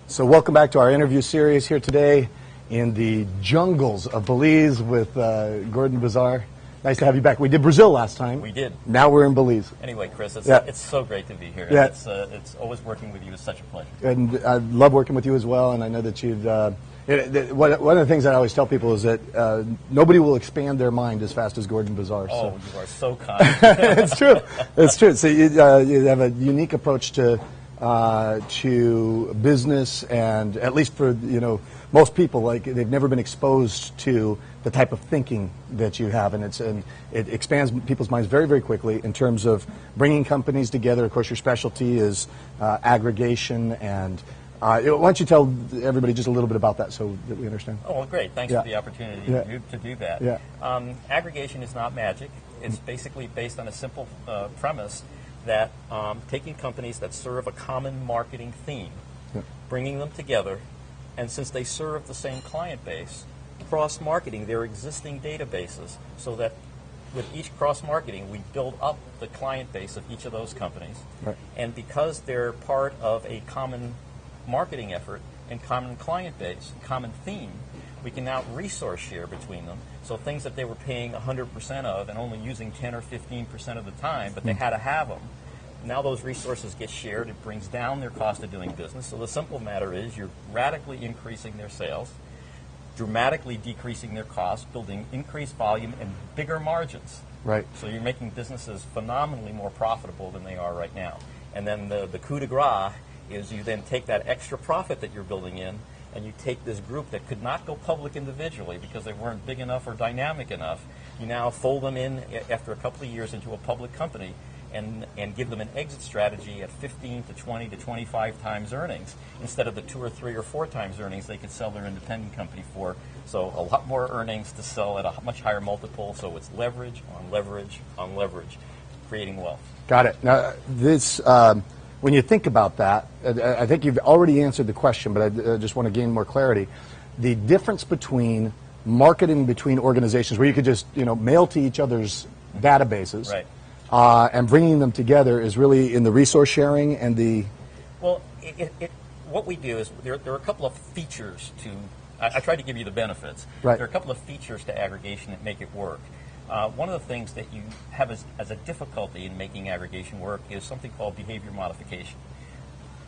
So welcome back to our interview series here today in the jungles of Belize with Gordon Bizar. Nice to have you back. We did Brazil last time. We did. Now we're in Belize. Anyway, Chris, it's so great to be here. Yeah. It's always working with you is such a pleasure. And I love working with you as well, and I know that you've... one of the things that I always tell people is that nobody will expand their mind as fast as Gordon Bizar. Oh, so. you are so kind. It's true. It's true. So you have a unique approach to business, and at least for most people, like they've never been exposed to the type of thinking that you have, and it expands people's minds very, very quickly in terms of bringing companies together. Of course, your specialty is aggregation, and why don't you tell everybody just a little bit about that so that we understand? Oh, well, great. Thanks for the opportunity to do that. Yeah. Aggregation is not magic. It's basically based on a simple premise that taking companies that serve a common marketing theme, bringing them together, and since they serve the same client base, cross-marketing their existing databases so that with each cross-marketing we build up the client base of each of those companies. Right. And because they're part of a common marketing effort and common client base, common theme, we can now resource share between them. So things that they were paying 100% of and only using 10 or 15% of the time, but they had to have them. Now those resources get shared. It brings down their cost of doing business. So the simple matter is you're radically increasing their sales, dramatically decreasing their costs, building increased volume and bigger margins. Right. So you're making businesses phenomenally more profitable than they are right now. And then the coup de grace is you then take that extra profit that you're building in, and you take this group that could not go public individually because they weren't big enough or dynamic enough. You now fold them in after a couple of years into a public company and give them an exit strategy at 15 to 20 to 25 times earnings instead of the 2 or 3 or 4 times earnings they could sell their independent company for. So a lot more earnings to sell at a much higher multiple. So it's leverage on leverage on leverage, creating wealth. Got it. Now, this, when you think about that, I think you've already answered the question, but I just want to gain more clarity. The difference between marketing between organizations, where you could just mail to each other's databases, right, and bringing them together, is really in the resource sharing and the... Well, what we do is there are a couple of features to... I tried to give you the benefits. Right. There are a couple of features to aggregation that make it work. One of the things that you have as a difficulty in making aggregation work is something called behavior modification.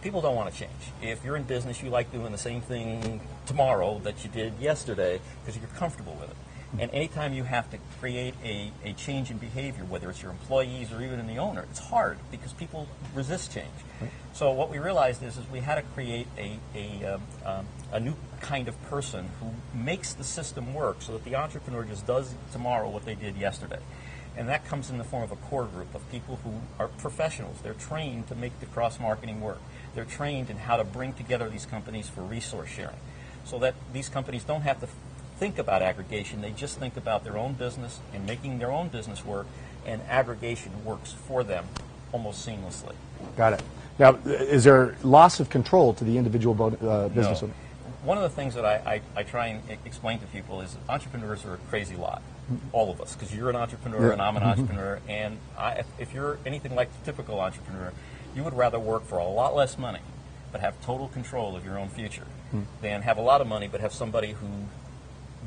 People don't want to change. If you're in business, you like doing the same thing tomorrow that you did yesterday because you're comfortable with it. And anytime you have to create a change in behavior, whether it's your employees or even in the owner, it's hard because people resist change. Right. So what we realized is we had to create a new kind of person who makes the system work so that the entrepreneur just does tomorrow what they did yesterday. And that comes in the form of a core group of people who are professionals. They're trained to make the cross-marketing work. They're trained in how to bring together these companies for resource sharing so that these companies don't have to think about aggregation. They just think about their own business and making their own business work, and aggregation works for them almost seamlessly. Got it. Now, is there loss of control to the individual business owner? One of the things that I try and explain to people is entrepreneurs are a crazy lot, all of us, because you're an entrepreneur and I'm an entrepreneur, and if you're anything like the typical entrepreneur, you would rather work for a lot less money but have total control of your own future than have a lot of money but have somebody who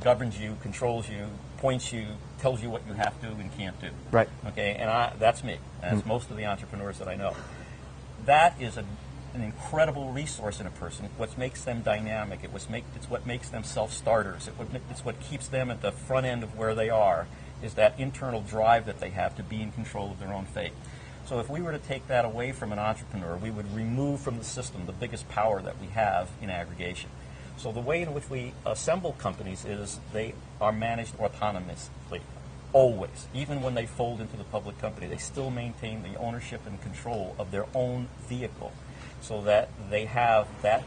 governs you, controls you, points you, tells you what you have to and can't do. Right. Okay, and that's me. That's most of the entrepreneurs that I know. That is an incredible resource in a person. What makes them dynamic. It's what makes them self-starters. It's what keeps them at the front end of where they are, is that internal drive that they have to be in control of their own fate. So if we were to take that away from an entrepreneur, we would remove from the system the biggest power that we have in aggregation. So the way in which we assemble companies is they are managed autonomously, always. Even when they fold into the public company, they still maintain the ownership and control of their own vehicle so that they have that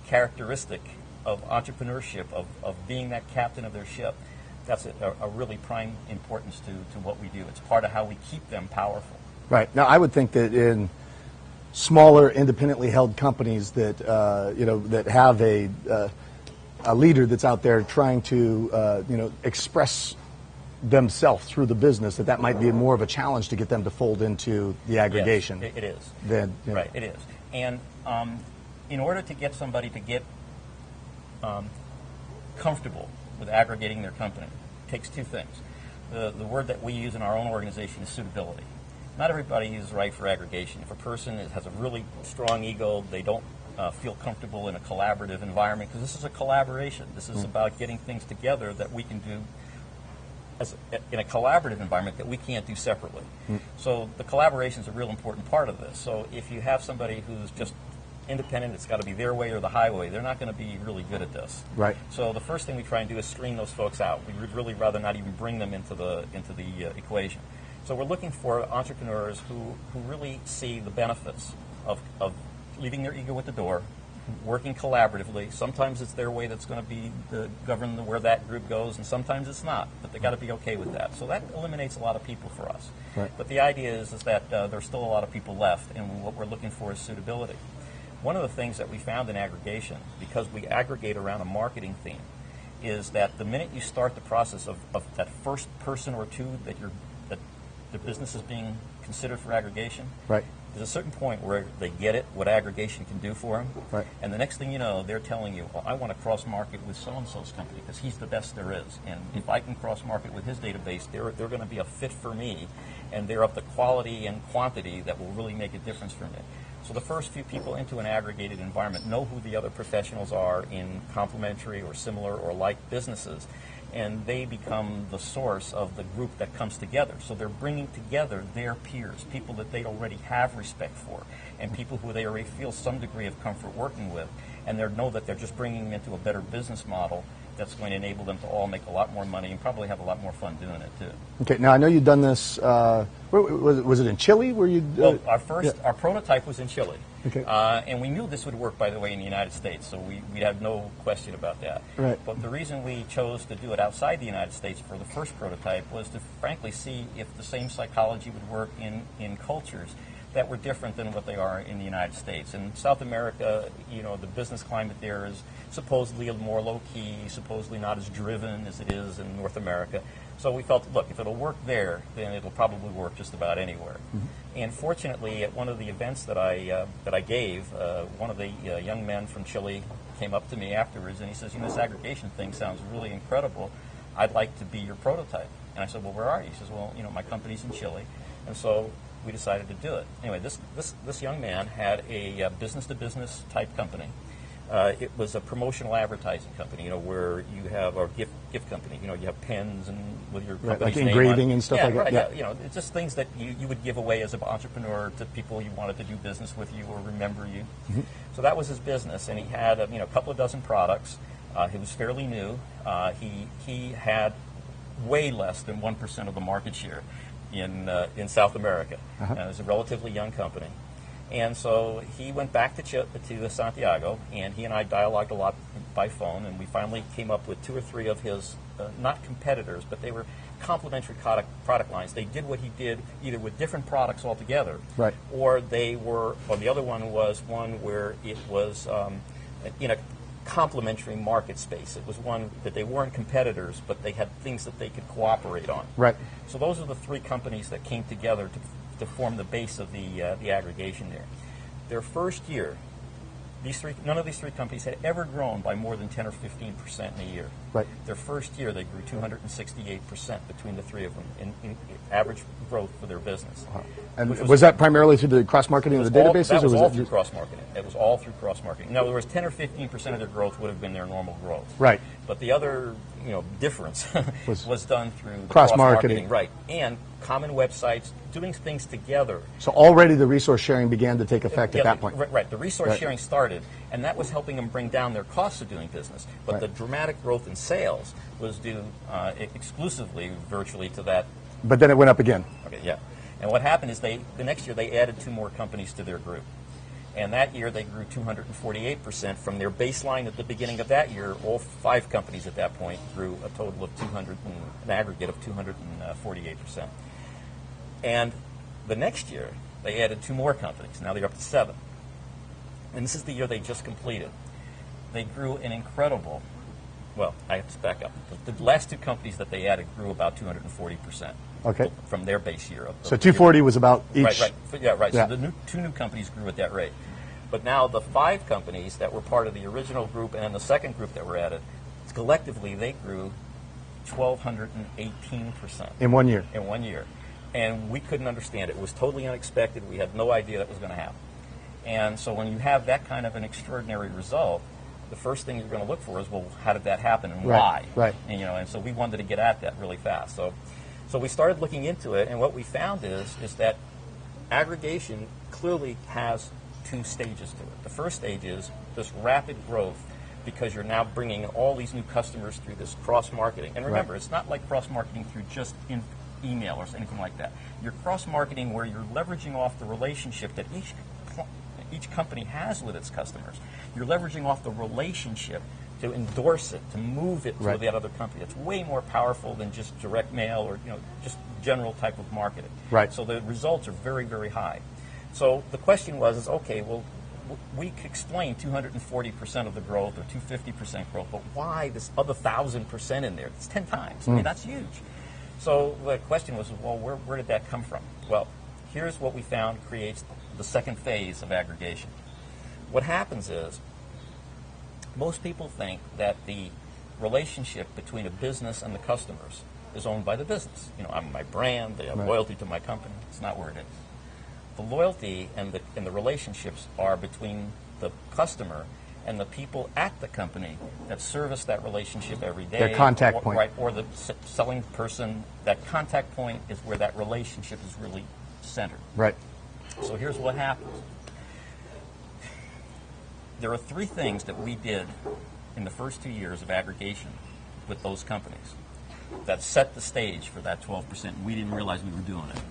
characteristic of entrepreneurship, of being that captain of their ship. That's a really prime importance to what we do. It's part of how we keep them powerful. Right. Now, I would think that in smaller, independently held companies that that have a leader that's out there trying to express themselves through the business, that might be more of a challenge to get them to fold into the aggregation. Yes, it is. Then, right, it is. And in order to get somebody to get comfortable with aggregating their company, it takes two things. The word that we use in our own organization is suitability. Not everybody is right for aggregation. If a person has a really strong ego, they don't feel comfortable in a collaborative environment, because this is a collaboration. This is about getting things together that we can do in a collaborative environment that we can't do separately. So the collaboration is a real important part of this. So if you have somebody who's just independent, it's got to be their way or the highway, they're not going to be really good at this. Right. So the first thing we try and do is screen those folks out. We would really rather not even bring them into the equation. So we're looking for entrepreneurs who really see the benefits of leaving their ego at the door, working collaboratively. Sometimes it's their way that's going to be govern where that group goes, and sometimes it's not. But they got to be okay with that. So that eliminates a lot of people for us. Right. But the idea is that there's still a lot of people left, and what we're looking for is suitability. One of the things that we found in aggregation, because we aggregate around a marketing theme, is that the minute you start the process of that first person or two that the business is being considered for aggregation, Right. there's a certain point where they get it, what aggregation can do for them. Right. And the next thing you know, they're telling you, I want to cross-market with so-and-so's company because he's the best there is. And if I can cross-market with his database, they're going to be a fit for me. And they're of the quality and quantity that will really make a difference for me. So the first few people into an aggregated environment know who the other professionals are in complementary or similar or like businesses, and they become the source of the group that comes together. So they're bringing together their peers, people that they already have respect for, and people who they already feel some degree of comfort working with, and they know that they're just bringing them into a better business model that's going to enable them to all make a lot more money and probably have a lot more fun doing it too. Okay, now I know you've done this, was it in Chile where you... Well, our prototype was in Chile. Okay. And we knew this would work, by the way, in the United States, so we had no question about that. Right. But the reason we chose to do it outside the United States for the first prototype was to frankly see if the same psychology would work in cultures that were different than what they are in the United States. In South America, the business climate there is supposedly more low-key, supposedly not as driven as it is in North America. So we felt, look, if it'll work there, then it'll probably work just about anywhere. Mm-hmm. And fortunately, at one of the events that I gave, one of the young men from Chile came up to me afterwards, and he says, this aggregation thing sounds really incredible. I'd like to be your prototype. And I said, well, where are you? He says, well, my company's in Chile. And so we decided to do it. Anyway, this young man had a business-to-business type company. It was a promotional advertising company, where you have a gift company. You have pens and with your company's like name engraving on. and stuff yeah, like that. Right, Yeah, it's just things that you would give away as an entrepreneur to people you wanted to do business with you or remember you. Mm-hmm. So that was his business, and he had a couple of dozen products. He was fairly new. He had way less than 1% of the market share in South America. Uh-huh. It was a relatively young company. And so he went back to Santiago, and he and I dialogued a lot by phone, and we finally came up with 2 or 3 of his, not competitors, but they were complementary product lines. They did what he did either with different products altogether, right, or the other one was one where it was in a complementary market space. It was one that they weren't competitors, but they had things that they could cooperate on. Right. So those are the 3 companies that came together to form the base of the aggregation there. Their first year, none of these 3 companies had ever grown by more than 10 or 15% in a year. Right. Their first year, they grew 268% between the 3 of them in average growth for their business. Wow. And was that primarily through the cross-marketing of the databases? That was all through just cross-marketing. It was all through cross-marketing. In other words, 10 or 15% of their growth would have been their normal growth. Right. But the other, difference was done through the cross-marketing. Right. And common websites, doing things together. So already the resource sharing began to take effect at that point. Right. The resource sharing started, and that was helping them bring down their costs of doing business. But the dramatic growth in sales was due exclusively, virtually, to that. But then it went up again. Okay, yeah. And what happened is the next year they added 2 more companies to their group. And that year they grew 248% from their baseline at the beginning of that year. All 5 companies at that point grew a total of an aggregate of 248%. And the next year they added 2 more companies. Now they're up to 7. And this is the year they just completed. They grew an incredible, well, I have to back up. The last 2 companies that they added grew about 240%. Okay. From their base year. So 240 was about each. Right. Yeah, right. Yeah. So the 2 new companies grew at that rate. But now the 5 companies that were part of the original group and then the second group that were added, collectively they grew 1,218%. In 1 year? In 1 year. And we couldn't understand it. It was totally unexpected. We had no idea that was going to happen. And so when you have that kind of an extraordinary result, the first thing you're going to look for is, well, how did that happen and why? Right. And, and so we wanted to get at that really fast. So we started looking into it, and what we found is that aggregation clearly has 2 stages to it. The first stage is this rapid growth because you're now bringing all these new customers through this cross-marketing. And remember, It's not like cross-marketing through just email or anything like that. You're cross-marketing where you're leveraging off the relationship that each company has with its customers. You're leveraging off the relationship to endorse it, to move it to that other company. It's way more powerful than just direct mail or just general type of marketing. Right. So the results are very, very high. So the question was, okay, well, we could explain 240% of the growth or 250% growth, but why this other 1,000% in there? It's 10 times. I mean, that's huge. So the question was, well, where did that come from? Well, here's what we found creates the second phase of aggregation. What happens is most people think that the relationship between a business and the customers is owned by the business. I'm my brand, they have loyalty to my company. It's not where it is. The loyalty and the relationships are between the customer and the people at the company that service that relationship every day. Their contact point. Right, or the selling person. That contact point is where that relationship is really centered. Right. So here's what happens. There are 3 things that we did in the first 2 years of aggregation with those companies that set the stage for that 12%. We didn't realize we were doing it.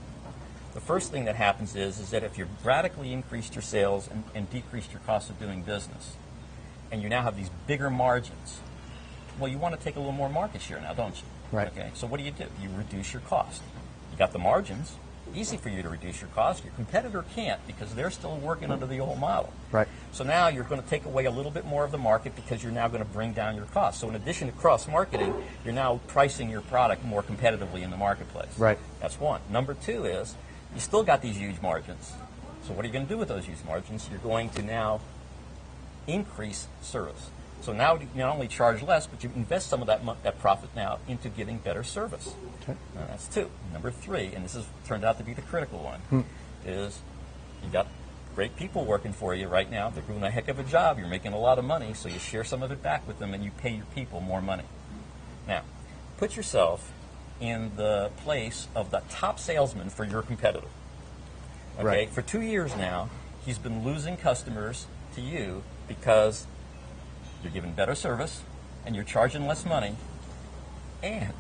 The first thing that happens is that if you've radically increased your sales and decreased your cost of doing business, and you now have these bigger margins, well, you want to take a little more market share now, don't you? Right. Okay. So what do? You reduce your cost. You got the margins. Easy for you to reduce your cost. Your competitor can't because they're still working under the old model. Right. So now you're going to take away a little bit more of the market because you're now going to bring down your cost. So in addition to cross-marketing, you're now pricing your product more competitively in the marketplace. Right. That's one. Number 2 is you still got these huge margins. So what are you going to do with those huge margins? You're going to now increase service. So now you not only charge less, but you invest some of that profit now into giving better service. Okay. Now that's 2. Number 3, and this has turned out to be the critical one, is you got great people working for you right now. They're doing a heck of a job. You're making a lot of money, so you share some of it back with them and you pay your people more money. Now, put yourself in the place of the top salesman for your competitor. Okay? Right. For 2 years now, he's been losing customers to you because you're giving better service and you're charging less money, and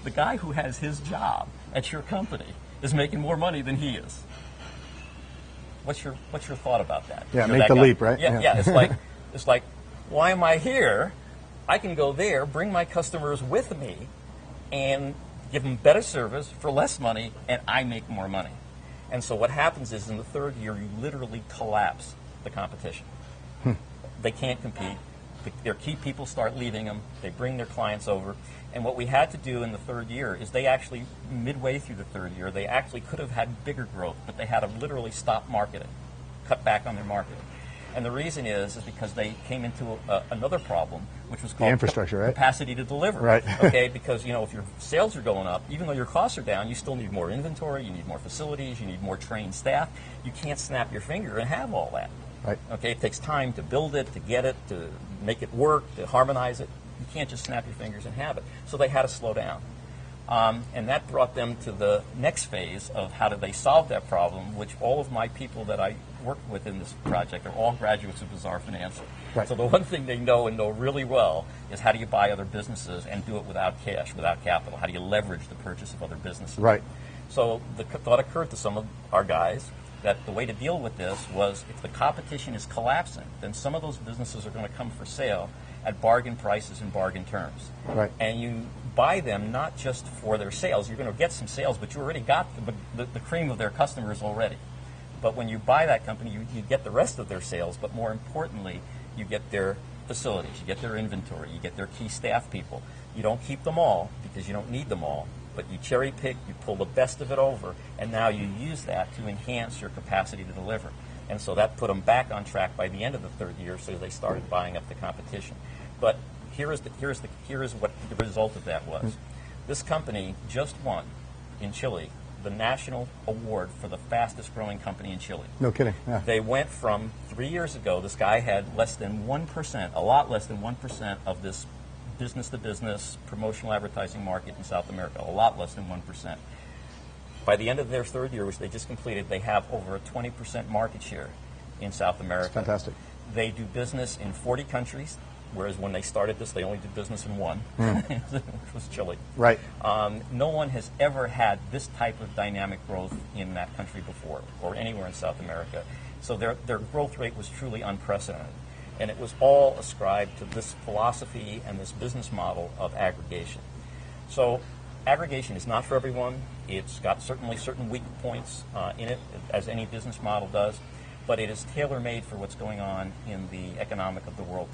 the guy who has his job at your company is making more money than he is. What's your thought about that? Yeah, You're make that the guy. leap, right? Yeah. It's like, why am I here? I can go there, bring my customers with me, and give them better service for less money, and I make more money. And so what happens is in the 3rd year, you literally collapse the competition. They can't compete. Their key people start leaving them. They bring their clients over. And what we had to do in the 3rd year is they actually, midway through the 3rd year, they actually could have had bigger growth, but they had to literally stop marketing, cut back on their marketing. And the reason is because they came into another problem, which was called the infrastructure, right? Capacity to deliver. Right. Okay, because if your sales are going up, even though your costs are down, you still need more inventory, you need more facilities, you need more trained staff. You can't snap your finger and have all that. Right. Okay, it takes time to build it, to get it, to make it work, to harmonize it. You can't just snap your fingers and have it. So they had to slow down. And that brought them to the next phase of how do they solve that problem, which all of my people that I work with in this project are all graduates of Bizar Finance. Right. So the one thing they know and know really well is how do you buy other businesses and do it without cash, without capital? How do you leverage the purchase of other businesses? Right. So the thought occurred to some of our guys that the way to deal with this was if the competition is collapsing, then some of those businesses are going to come for sale at bargain prices and bargain terms. Right. And you buy them not just for their sales. You're going to get some sales, but you already got the cream of their customers already. But when you buy that company, you get the rest of their sales, but more importantly, you get their facilities, you get their inventory, you get their key staff people. You don't keep them all because you don't need them all, but you cherry pick, you pull the best of it over, and now you use that to enhance your capacity to deliver. And so that put them back on track by the end of the third year, so they started buying up the competition. But here is what the result of that was. This company just won in Chile the national award for the fastest growing company in Chile. No kidding. Yeah. They went from 3 years ago, this guy had less than 1%, a lot less than 1% of this business-to-business promotional advertising market in South America, a lot less than 1%. By the end of their third year, which they just completed, they have over a 20% market share in South America. That's fantastic. They do business in 40 countries, whereas when they started this, they only did business in one, which was Chile. Right. No one has ever had this type of dynamic growth in that country before, or anywhere in South America. So their growth rate was truly unprecedented. And it was all ascribed to this philosophy and this business model of aggregation. So aggregation is not for everyone. It's got certainly certain weak points in it, as any business model does, but it is tailor-made for what's going on in the economic of the world.